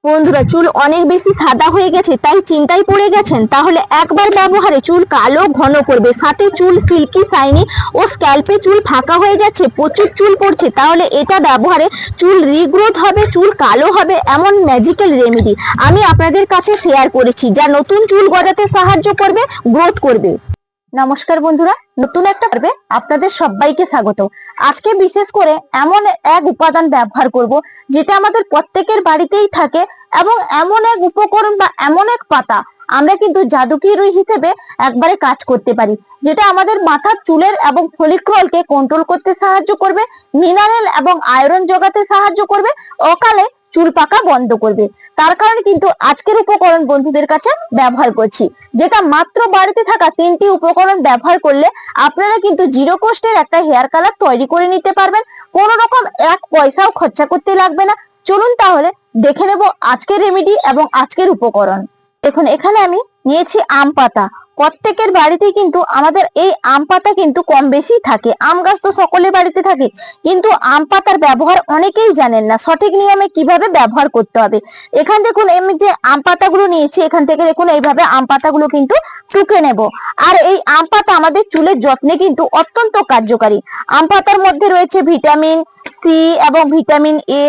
বন্ধুরা, চুল অনেক বেশি সাদা হয়ে গেছে তাই চিন্তায় পড়ে গেছেন? তাহলে একবার ব্যবহারে চুল কালো ঘন করবে, সাথে চুল সিল্কি শাইনি ও স্ক্যাল্পে চুল ফাঁকা হয়ে যাচ্ছে, প্রচুর চুল পড়ছে, তাহলে এটা ব্যবহারে চুল রিগ্রোথ হবে, চুল কালো হবে, এমন ম্যাজিক্যাল রেমেডি আমি আপনাদের কাছে শেয়ার করেছি, যা নতুন চুল গজাতে সাহায্য করবে, গ্রোথ করবে। নমস্কার বন্ধুরা, নতুন একটা পর্বে আপনাদের সবাইকে স্বাগত। আজকে বিশেষ করে এমন এক উপাদান ব্যবহার করব যেটা আমাদের প্রত্যেকের বাড়িতেই থাকে, এবং এমন এক উপকরণ বা এমন এক পাতা আমরা কিন্তু জাদুকরি হিসেবে একবারে কাজ করতে পারি, যেটা আমাদের মাথার চুলের এবং ফলিকলকে কন্ট্রোল করতে সাহায্য করবে, মিনারেল এবং আয়রন যোগাতে সাহায্য করবে, অকালে চুল পাকা বন্ধ করবে। তার কারণে কিন্তু আজকের উপকরণ বন্ধুদের কাছে ব্যবহার করছি, যেটা মাত্র বাড়িতে থাকা 3টি উপকরণ ব্যবহার করলে আপনারা কিন্তু জিরো কস্টের একটা হেয়ার কালার তৈরি করে নিতে পারবেন, কোনো রকম এক পয়সাও খরচা করতে লাগবে না। চলুন তাহলে দেখে নেব আজকের রেমেডি এবং আজকের উপকরণ। দেখুন, এখানে আমি নিয়েছি আম পাতা। প্রত্যেকের বাড়িতেই কিন্তু আমাদের এই আম পাতা কিন্তু কম বেশি থাকে, আম গাছ তো সকলের বাড়িতে থাকে, কিন্তু আম পাতার ব্যবহার অনেকেই জানেন না, সঠিক নিয়মে কিভাবে ব্যবহার করতে হবে। এখান দেখুন, আমি যে আম পাতাগুলো নিয়েছি, এখান থেকে দেখুন এইভাবে আম পাতাগুলো কিন্তু টুকে নেব। আর এই আম পাতা আমাদের চুলের যত্নে কিন্তু অত্যন্ত কার্যকারী। আম পাতার মধ্যে রয়েছে ভিটামিন সি এবং ভিটামিন এ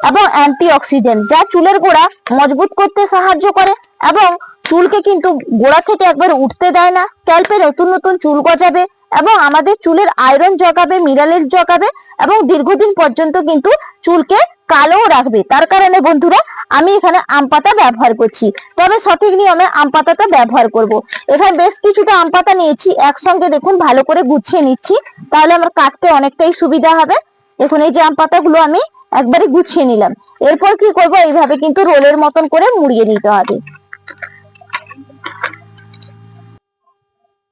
এবং অ্যান্টিঅক্সিডেন্ট, যা চুলের গোড়া মজবুত করতে সাহায্য করে এবং চুলকে কিন্তু গোড়া থেকে একবার উঠতে দেয় না, স্ক্যাল্পে নতুন নতুন চুল গজাবে এবং আমাদের চুলের আয়রন জগাবে, মিনারেল জগাবে এবং দীর্ঘদিন পর্যন্ত কিন্তু চুলকে কালো রাখবে। তার কারণে বন্ধুরা আমি এখানে আম পাতা ব্যবহার করছি, তবে সঠিক নিয়মে আম পাতাটা ব্যবহার করব। এখানে বেশ কিছুটা আম পাতা নিয়েছি, একসঙ্গে দেখুন ভালো করে গুছিয়ে নিচ্ছি, তাহলে আমার কাটতে অনেকটাই সুবিধা হবে। দেখুন, এই যে আম পাতাগুলো আমি একবারে গুছিয়ে নিলাম। এরপর কি করব, এইভাবে কিন্তু রোলের মতন করে মুড়িয়ে নিতে হবে।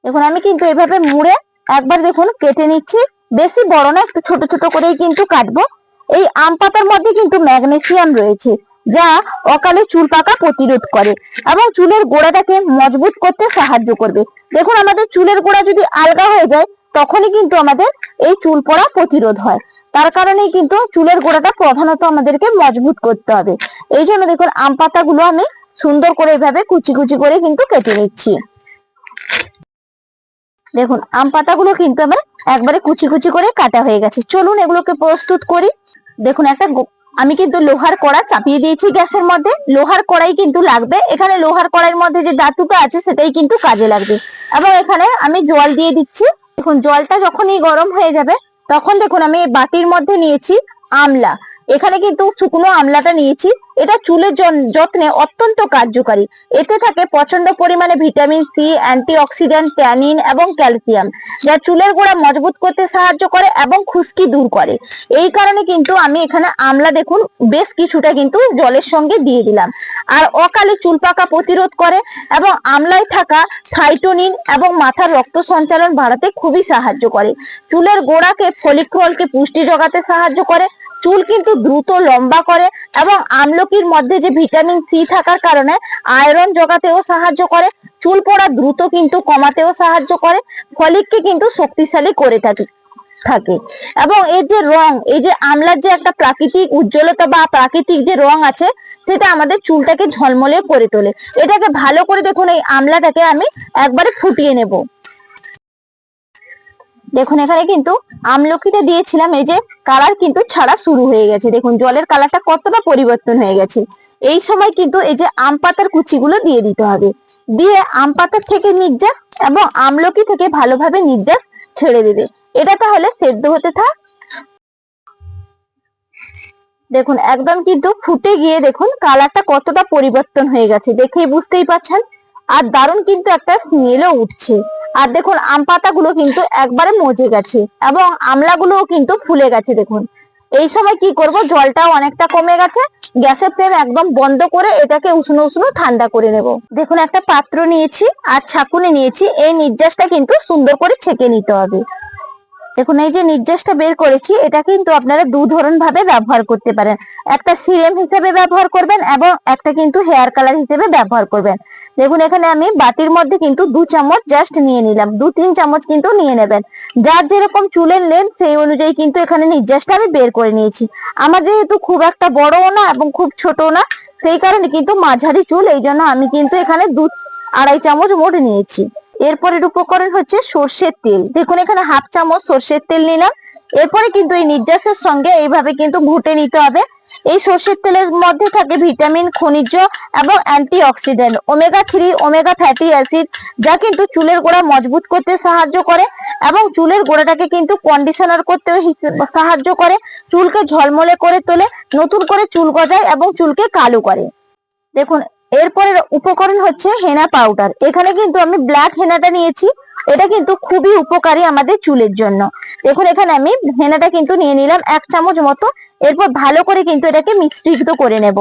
দেখুন, আমি কিন্তু এভাবে মুড়ে একবার দেখুন কেটে নিচ্ছি, বেশি বড় না, একটু ছোট ছোট করেই কিন্তু কাটবো। এই আম পাতার মধ্যে কিন্তু ম্যাগনেসিয়াম রয়েছে, যা অকালে চুল পাকা প্রতিরোধ করে এবং চুলের গোড়াটাকে মজবুত করতে সাহায্য করবে। দেখুন, আমাদের চুলের গোড়া যদি আলগা হয়ে যায় তখনই কিন্তু আমাদের এই চুল পড়া প্রতিরোধ হয়। তার কারণেই কিন্তু চুলের গোড়াটা প্রধানত আমাদেরকে মজবুত করতে হবে। এই জন্য দেখুন আম পাতাগুলো আমি সুন্দর করে এইভাবে কুচি কুচি করে কিন্তু কেটে নিচ্ছি। দেখুন, আম পাতাগুলো কিন্তু আমার একবারে কুচি কুচি করে কাটা হয়ে গেছে। চলুন এগুলোকে প্রস্তুত করি। দেখুন, আমি কিন্তু লোহার কড়া চাপিয়ে দিয়েছি গ্যাসের মধ্যে। লোহার কড়াই কিন্তু লাগবে, এখানে লোহার কড়াইয়ের মধ্যে যে ধাতুটা আছে সেটাই কিন্তু কাজে লাগবে। এবং এখানে আমি জল দিয়ে দিচ্ছি। দেখুন, জলটা যখনই গরম হয়ে যাবে তখন দেখুন আমি বাটির মধ্যে নিয়েছি আমলা। এখানে কিন্তু শুকনো আমলাটা নিয়েছি, এটা চুলের যত্নে অত্যন্ত কার্যকারী। এতে থাকে প্রচন্ড পরিমাণে ভিটামিন সি, অ্যান্টিঅক্সিডেন্ট, ট্যানিন এবং ক্যালসিয়াম, যা চুলের গোড়া মজবুত করতে সাহায্য করে এবং খুশকি দূর করে। এই কারণে কিন্তু আমি এখানে আমলা দেখুন বেশ কিছুটা কিন্তু জলের সঙ্গে দিয়ে দিলাম। আর অকালে চুল পাকা প্রতিরোধ করে এবং আমলায় থাকা ফাইটোনিন এবং মাথার রক্ত সঞ্চালন বাড়াতে খুবই সাহায্য করে। চুলের গোড়াকে ফলিকলকে পুষ্টি যোগাতে সাহায্য করে, চুল কিন্তু দ্রুত লম্বা করে এবং আমলকির মধ্যে যে ভিটামিন সি থাকার কারণে আয়রন যোগাতেও সাহায্য করে, চুল পড়া দ্রুত কিন্তু কমাতেও সাহায্য করে, ফলিককে কিন্তু শক্তিশালী করে থাকে। এবং এর যে রং, এই যে আমলার যে একটা প্রাকৃতিক উজ্জ্বলতা বা প্রাকৃতিক যে রং আছে সেটা আমাদের চুলটাকে ঝলমলে করে তোলে। এটাকে ভালো করে দেখুন, এই আমলাটাকে আমি একবারে ফুটিয়ে নেব। দেখুন, এখানে কিন্তু আমলকিটা দিয়েছিলাম, এই যে কালার কিন্তু ছাড়া শুরু হয়ে গেছে। দেখুন জলের কালারটা কতটা পরিবর্তন হয়ে গেছে। এই সময় কিন্তু এই যে আম পাতার কুচিগুলো দিয়ে দিতে হবে, দিয়ে আম পাতার থেকে নির্যাস এবং আমলকি থেকে ভালোভাবে নির্যাস ছেড়ে দেবে। এটা তাহলে সেদ্ধ হতে থাক। দেখুন একদম কিন্তু ফুটে গিয়ে দেখুন কালারটা কতটা পরিবর্তন হয়ে গেছে, দেখেই বুঝতেই পারছেন। আর দারুণ কিন্তু একটা স্মেলও উঠছে। আর দেখুন আম পাতাগুলো কিন্তু একবারে মজে গেছে এবং আমলাগুলোও কিন্তু ফুলে গেছে। দেখুন এই সময় কি করব, জলটাও অনেকটা কমে গেছে, গ্যাসের ফ্লেম একদম বন্ধ করে এটাকে উষ্ণ উষ্ণ ঠান্ডা করে নেব। দেখুন একটা পাত্র নিয়েছি আর ছাঁকুনি নিয়েছি, এই নির্যাসটা কিন্তু সুন্দর করে ছেঁকে নিতে হবে। দেখুন এই যে নির্যাসটা বের করেছি, এটা কিন্তু আপনারা দু ধরন ভাবে ব্যবহার করতে পারেন। একটা সিরাম হিসেবে ব্যবহার করবেন এবং একটা কিন্তু হেয়ার কালার হিসেবে ব্যবহার করবেন। দেখুন এখানে আমি বাটির মধ্যে কিন্তু 2 চামচ জাস্ট নিয়ে নিলাম, 2-3 চামচ কিন্তু নিয়ে নেবেন। যার যেরকম চুলের লেন্থ সেই অনুযায়ী কিন্তু এখানে নির্যাসটা আমি বের করে নিয়েছি। আমার যেহেতু খুব একটা বড়ও না এবং খুব ছোট না, সেই কারণে কিন্তু মাঝারি চুল, এই জন্য আমি কিন্তু এখানে 2-2.5 চামচ মোট নিয়েছি। এরপরের উপকরণ হচ্ছে সর্ষের তেল। দেখুন এখানে 1/2 চামচ সর্ষের তেল নিলাম। এরপরে কিন্তু এই নির্যাসের সঙ্গে এইভাবে কিন্তু ঘুটে নিতে হবে। এই সর্ষের তেলের মধ্যে থাকে ভিটামিন, খনিজ এবং antioxidant, omega 3, omega fatty acid, যা কিন্তু চুলের গোড়া মজবুত করতে সাহায্য করে এবং চুলের গোড়াটাকে কিন্তু কন্ডিশনার করতে সাহায্য করে, চুলকে ঝলমলে করে তোলে, নতুন করে চুল গজায় এবং চুলকে কালো করে। দেখুন এরপরের উপকরণ হচ্ছে হেনা পাউডার। এখানে কিন্তু আমি ব্ল্যাক হেনাটা নিয়েছি, এটা কিন্তু খুবই উপকারী আমাদের চুলের জন্য। দেখুন এখানে আমি হেনাটা কিন্তু নিয়ে নিলাম 1 চামচ মতো। এরপর ভালো করে কিন্তু এটাকে মিশ্রিত করে নেব।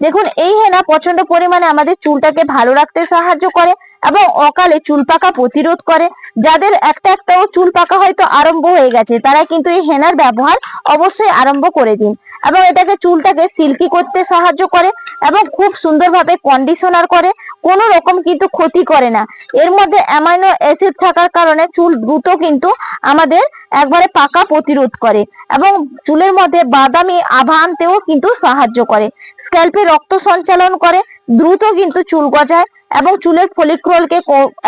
দেখুন এই হেনা প্রচন্ড পরিমাণে আমাদের চুলটাকে ভালো রাখতে সাহায্য করে এবং অকালে চুল পাকা প্রতিরোধ করে। যাদের একটাও চুল পাকা হয়তো আরম্ভ হয়ে গেছে, তারা কিন্তু এই হেনার ব্যবহার অবশ্যই আরম্ভ করে দিন এবং এটাকে চুলটাকে সিল্কি করতে সাহায্য করে এবং খুব সুন্দরভাবে কন্ডিশনার করে, কোনো রকম কিন্তু ক্ষতি করে না। এর মধ্যে অ্যামাইনো অ্যাসিড থাকার কারণে চুল দ্রুত কিন্তু আমাদের একবারে পাকা প্রতিরোধ করে এবং চুলের মধ্যে বাদামি আভা আনতেও কিন্তু সাহায্য করে। স্ক্যাল্পে রক্ত সঞ্চালন করে, দ্রুত কিন্তু চুল গজায় এবং চুলের ফলিক্রলকে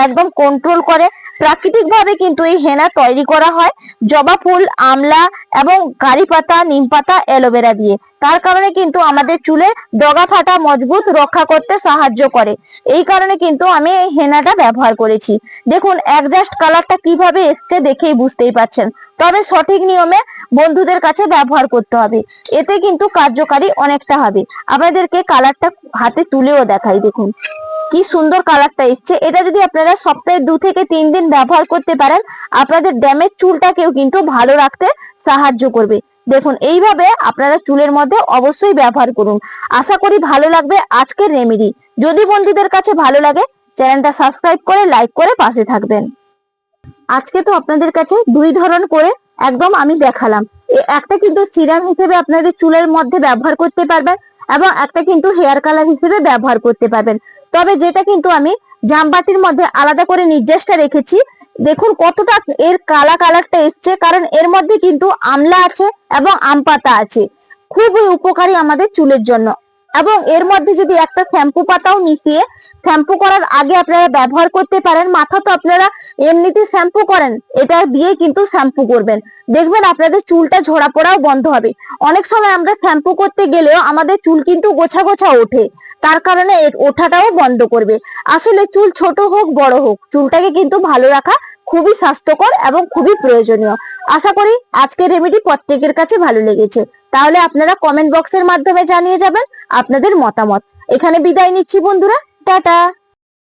একদম কন্ট্রোল করে। প্রাকৃতিক ভাবে কিন্তু এই হেনা তৈরি করা হয় জবা ফুল, আমলা এবং কারি পাতা, নিম পাতা, অ্যালোভেরা দিয়ে। তার কারণে কিন্তু আমাদের চুলে ডগা ফাটা মজবুত রক্ষা করতে সাহায্য করে। এই কারণে কিন্তু আমি এই হেনাটা ব্যবহার করেছি। দেখুন একজাস্ট কালারটা কিভাবে এসছে দেখেই বুঝতেই পারছেন। তবে সঠিক নিয়মে বন্ধুদের কাছে ব্যবহার করতে হবে, এতে কিন্তু কার্যকারী অনেকটা হবে। আপনাদেরকে কালারটা হাতে তুলেও দেখাই, দেখুন কি সুন্দর কালারটা এসছে। এটা যদি আপনারা সপ্তাহে 2 থেকে 3 দিন ব্যবহার করতে পারেন, আপনাদের ড্যামেজ চুলটাকেও কিন্তু ভালো রাখতে সাহায্য করবে। দেখুন এইভাবে আপনারা চুলের মধ্যে অবশ্যই ব্যবহার করুন। আশা করি ভালো লাগবে আজকের রেমেডি। যদি বন্ধুদের কাছে ভালো লাগে, চ্যানেলটা সাবস্ক্রাইব করে লাইক করে পাশে থাকবেন। আজকে তো আপনাদের কাছে 2 ধরন করে একদম আমি দেখালাম। একটা কিন্তু সিরাম হিসেবে আপনাদের চুলের মধ্যে ব্যবহার করতে পারবেন এবং একটা কিন্তু হেয়ার কালার হিসেবে ব্যবহার করতে পারবেন। তবে যেটা কিন্তু আমি জামবাটির মধ্যে আলাদা করে নির্যাসটা রেখেছি, দেখুন কতটা এর কালারটা এসছে, কারণ এর মধ্যে কিন্তু আমলা আছে এবং আম পাতা আছে, খুবই উপকারী আমাদের চুলের জন্য। এবং এর মধ্যে যদি একটা শ্যাম্পু পাতাও মিশিয়ে শ্যাম্পু করার আগে আপনারা ব্যবহার করতে পারেন। মাথা তো আপনারা এমনিতে শ্যাম্পু করেন, এটা দিয়ে কিন্তু শ্যাম্পু করবেন, দেখবেন আপনাদের চুলটা ঝরা পড়াও বন্ধ হবে। অনেক সময় আমরা শ্যাম্পু করতে গেলেও আমাদের চুল কিন্তু গোছা গোছা ওঠে, তার কারণে ওঠাটাও বন্ধ করবে। আসলে চুল ছোট হোক বড় হোক, চুলটাকে কিন্তু ভালো রাখা খুবই স্বাস্থ্যকর এবং খুবই প্রয়োজনীয়। আশা করি আজকের রেমেডি প্রত্যেকের কাছে ভালো লেগেছে। তাহলে আপনারা কমেন্ট বক্সের মাধ্যমে জানিয়ে যাবেন আপনাদের মতামত। এখানে বিদায় নিচ্ছি বন্ধুরা, টাটা।